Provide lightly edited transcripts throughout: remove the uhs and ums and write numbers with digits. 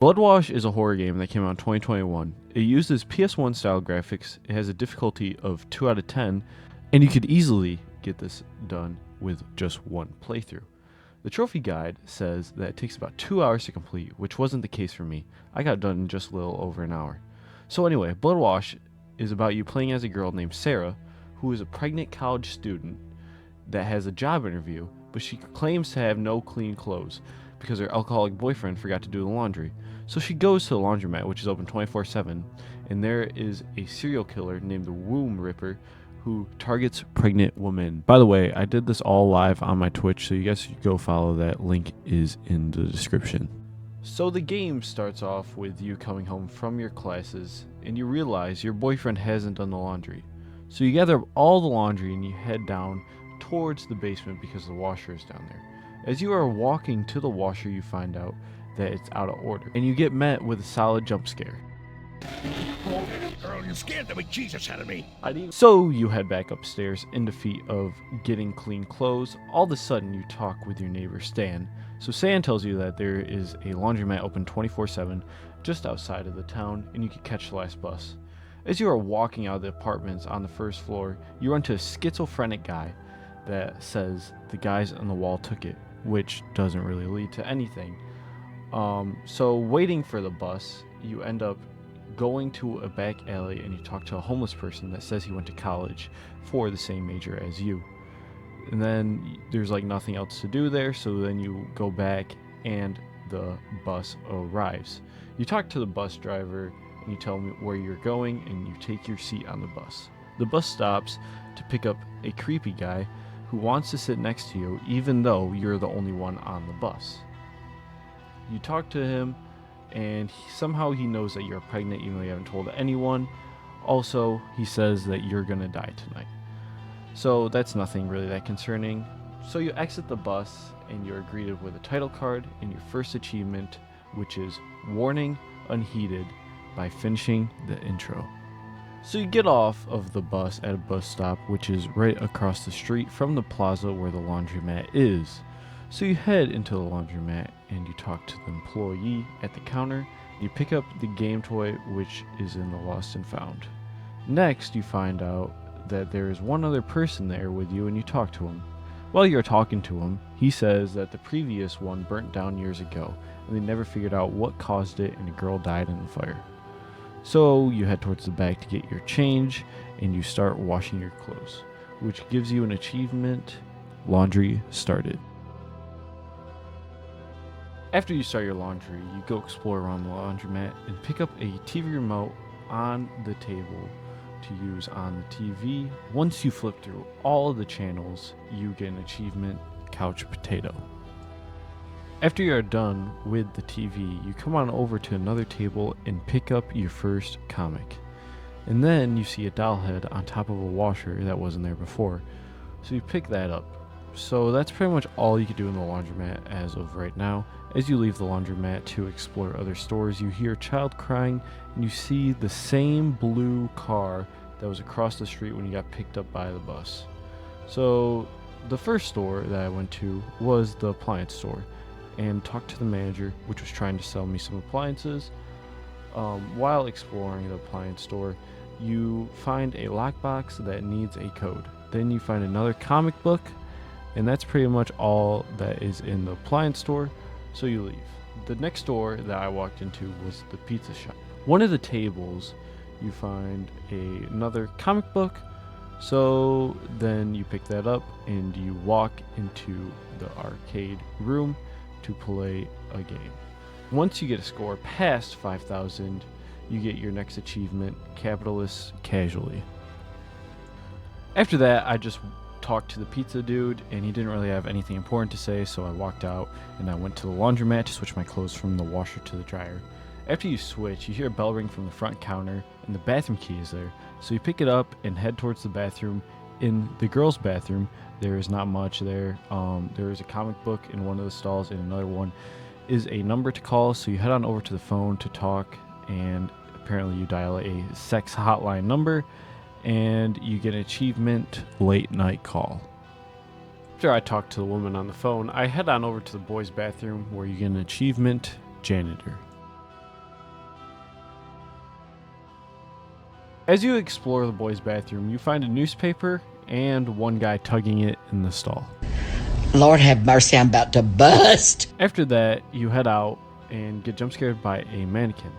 Bloodwash is a horror game that came out in 2021. It uses PS1 style graphics, it has a difficulty of 2 out of 10, and you could easily get this done with just one playthrough. The trophy guide says that it takes about 2 hours to complete, which wasn't the case for me. I got it done in just a little over an hour. So anyway, Bloodwash is about you playing as a girl named Sarah, who is a pregnant college student that has a job interview, but she claims to have no clean clothes because her alcoholic boyfriend forgot to do the laundry. So she goes to the laundromat, which is open 24/7, and there is a serial killer named the Womb Ripper who targets pregnant women. By the way, I did this all live on my Twitch, so you guys should go follow that. Link is in the description. So the game starts off with you coming home from your classes, and you realize your boyfriend hasn't done the laundry. So you gather up all the laundry and you head down towards the basement because the washer is down there. As you are walking to the washer, you find out that it's out of order, and you get met with a solid jump scare. Girl, you scared the bejesus out of me. So you head back upstairs in defeat of getting clean clothes. All of a sudden, you talk with your neighbor Stan. So Stan tells you that there is a laundromat open 24/7 just outside of the town, and you can catch the last bus. As you are walking out of the apartments on the first floor, you run into a schizophrenic guy that says the guys on the wall took it, which doesn't really lead to anything. So waiting for the bus, you end up going to a back alley and you talk to a homeless person that says he went to college for the same major as you. And then there's like nothing else to do there, so then you go back and the bus arrives. You talk to the bus driver and you tell him where you're going and you take your seat on the bus. The bus stops to pick up a creepy guy who wants to sit next to you even though you're the only one on the bus. You talk to him and somehow he knows that you're pregnant even though you haven't told anyone. Also, he says that you're gonna die tonight. So that's nothing really that concerning. So you exit the bus and you're greeted with a title card and your first achievement, which is Warning Unheeded, by finishing the intro. So you get off of the bus at a bus stop, which is right across the street from the plaza where the laundromat is. So you head into the laundromat and you talk to the employee at the counter. You pick up the game toy, which is in the lost and found. Next, you find out that there is one other person there with you and you talk to him. While you're talking to him, he says that the previous one burnt down years ago and they never figured out what caused it and a girl died in the fire. So you head towards the back to get your change and you start washing your clothes, which gives you an achievement, Laundry Started. After you start your laundry, you go explore around the laundromat and pick up a TV remote on the table to use on the TV. Once you flip through all of the channels, you get an achievement, Couch Potato. After you are done with the TV, you come on over to another table and pick up your first comic. And then you see a doll head on top of a washer that wasn't there before. So you pick that up. So that's pretty much all you can do in the laundromat as of right now. As you leave the laundromat to explore other stores, you hear a child crying and you see the same blue car that was across the street when you got picked up by the bus. So the first store that I went to was the appliance store and talked to the manager, which was trying to sell me some appliances. While exploring the appliance store, you find a lockbox that needs a code. Then you find another comic book, and that's pretty much all that is in the appliance store, so you leave. The next store that I walked into was the pizza shop. One of the tables, you find another comic book, so then you pick that up and you walk into the arcade room to play a game. Once you get a score past 5,000, you get your next achievement, Capitalist Casually. After that, I just talked to the pizza dude and he didn't really have anything important to say, so I walked out and I went to the laundromat to switch my clothes from the washer to the dryer. After you switch, you hear a bell ring from the front counter and the bathroom key is there, so you pick it up and head towards the bathroom. In the girls' bathroom, there is not much there. There is a comic book in one of the stalls and another one is a number to call, so you head on over to the phone to talk, and apparently you dial a sex hotline number and you get an achievement, Late Night Call. After I talk to the woman on the phone, I head on over to the boys' bathroom where you get an achievement, Janitor. As you explore the boys' bathroom, you find a newspaper and one guy tugging it in the stall. Lord have mercy, I'm about to bust. After that, you head out and get jump scared by a mannequin.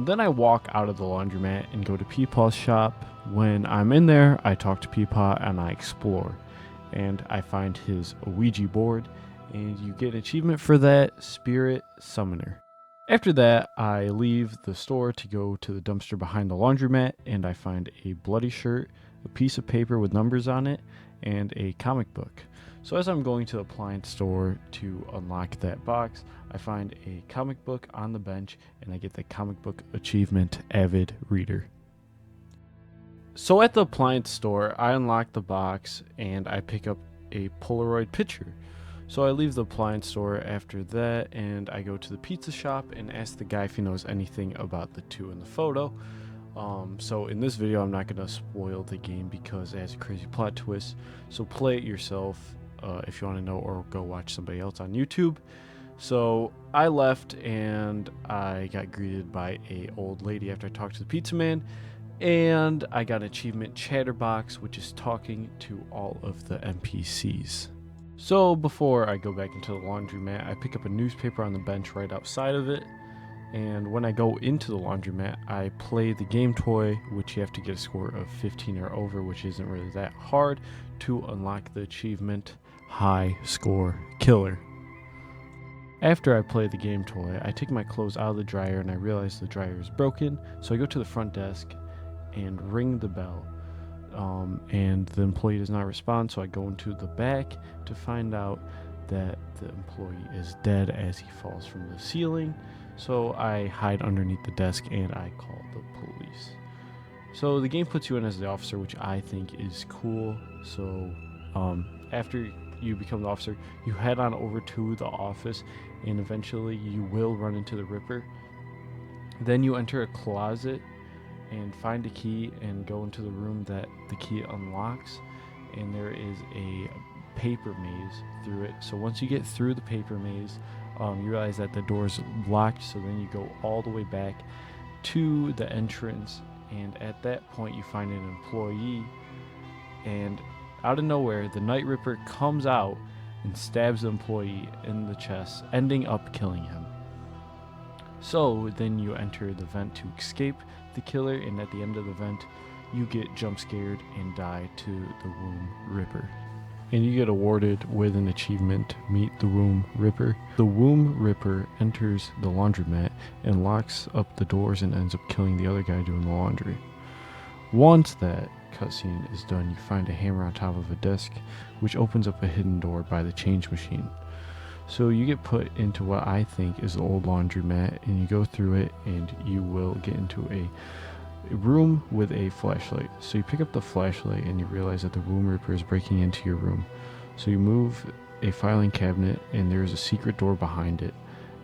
Then I walk out of the laundromat and go to Peepaw's shop. When I'm in there, I talk to Peepaw and I explore. And I find his Ouija board, and you get an achievement for that, Spirit Summoner. After that, I leave the store to go to the dumpster behind the laundromat, and I find a bloody shirt, a piece of paper with numbers on it, and a comic book. So as I'm going to the appliance store to unlock that box, I find a comic book on the bench, and I get the comic book achievement, Avid Reader. So at the appliance store, I unlock the box, and I pick up a Polaroid picture. So I leave the appliance store after that, and I go to the pizza shop and ask the guy if he knows anything about the two in the photo. So in this video, I'm not going to spoil the game because it has a crazy plot twist. So play it yourself if you want to know, or go watch somebody else on YouTube. So I left, and I got greeted by a old lady after I talked to the pizza man. And I got an achievement, Chatterbox, which is talking to all of the NPCs. So before I go back into the laundromat, I pick up a newspaper on the bench right outside of it. And when I go into the laundromat, I play the game toy, which you have to get a score of 15 or over, which isn't really that hard, to unlock the achievement, High Score Killer. After I play the game toy, I take my clothes out of the dryer and I realize the dryer is broken. So I go to the front desk and ring the bell, and the employee does not respond, so I go into the back to find out that the employee is dead as he falls from the ceiling. So I hide underneath the desk and I call the police. So the game puts you in as the officer, which I think is cool. So after you become the officer, you head on over to the office, and eventually you will run into the Ripper. Then you enter a closet and find a key and go into the room that the key unlocks, and there is a paper maze through it. So once you get through the paper maze, you realize that the door is locked, so then you go all the way back to the entrance, and at that point you find an employee, and out of nowhere the Night Ripper comes out and stabs the employee in the chest, ending up killing him. So then you enter the vent to escape the killer, and at the end of the vent you get jump scared and die to the Womb Ripper. And you get awarded with an achievement, Meet the Womb Ripper. The Womb Ripper enters the laundromat and locks up the doors and ends up killing the other guy doing the laundry. Once that cutscene is done, you find a hammer on top of a desk, which opens up a hidden door by the change machine. So you get put into what I think is the old laundromat, and you go through it, and you will get into a room with a flashlight. So you pick up the flashlight and you realize that the Womb Ripper is breaking into your room. So you move a filing cabinet, and there is a secret door behind it,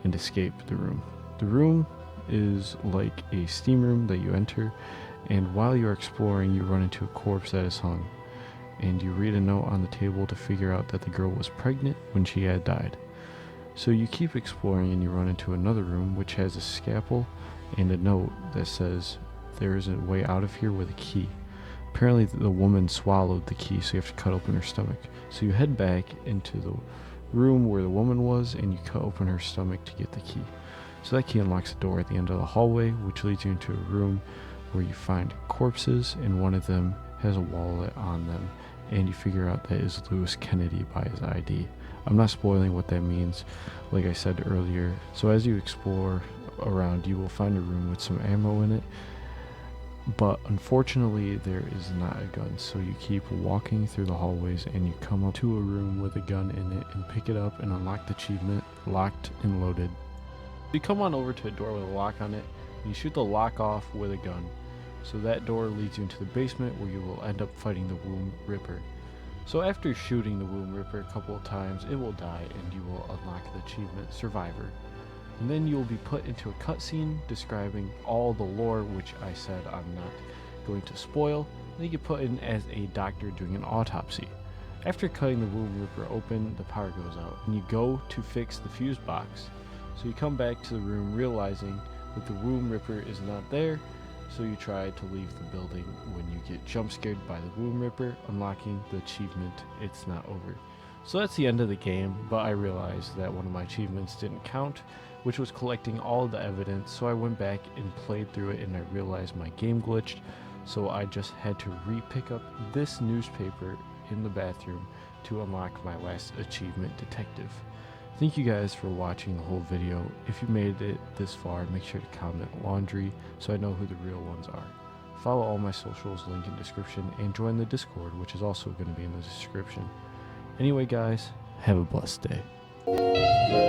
and escape the room. The room is like a steam room that you enter, and while you are exploring, you run into a corpse that is hung, and you read a note on the table to figure out that the girl was pregnant when she had died. So you keep exploring, and you run into another room which has a scalpel and a note that says there is a way out of here with a key. Apparently the woman swallowed the key, so you have to cut open her stomach. So you head back into the room where the woman was, and you cut open her stomach to get the key. So that key unlocks a door at the end of the hallway, which leads you into a room where you find corpses, and one of them has a wallet on them, and you figure out that is Lewis Kennedy by his ID. I'm not spoiling what that means, like I said earlier. So as you explore around, you will find a room with some ammo in it, but unfortunately there is not a gun. So you keep walking through the hallways, and you come up to a room with a gun in it and pick it up and unlock the achievement, Locked and Loaded. You come on over to a door with a lock on it, and you shoot the lock off with a gun. So that door leads you into the basement, where you will end up fighting the Womb Ripper. So after shooting the Womb Ripper a couple of times, it will die, and you will unlock the achievement, Survivor. And then you will be put into a cutscene describing all the lore, which I said I'm not going to spoil. Then you get put in as a doctor doing an autopsy. After cutting the Womb Ripper open, the power goes out, and you go to fix the fuse box. So you come back to the room realizing that the Womb Ripper is not there, So you try to leave the building when you get jump scared by the Womb Ripper, unlocking the achievement It's Not Over. So that's the end of the game, but I realized that one of my achievements didn't count, which was collecting all of the evidence. So I went back and played through it, and I realized my game glitched. So I just had to re-pick up this newspaper in the bathroom to unlock my last achievement, Detective. Thank you guys for watching the whole video. If you made it this far, make sure to comment laundry so I know who the real ones are. Follow all my socials, link in description, and join the Discord, which is also going to be in the description. Anyway guys, have a blessed day.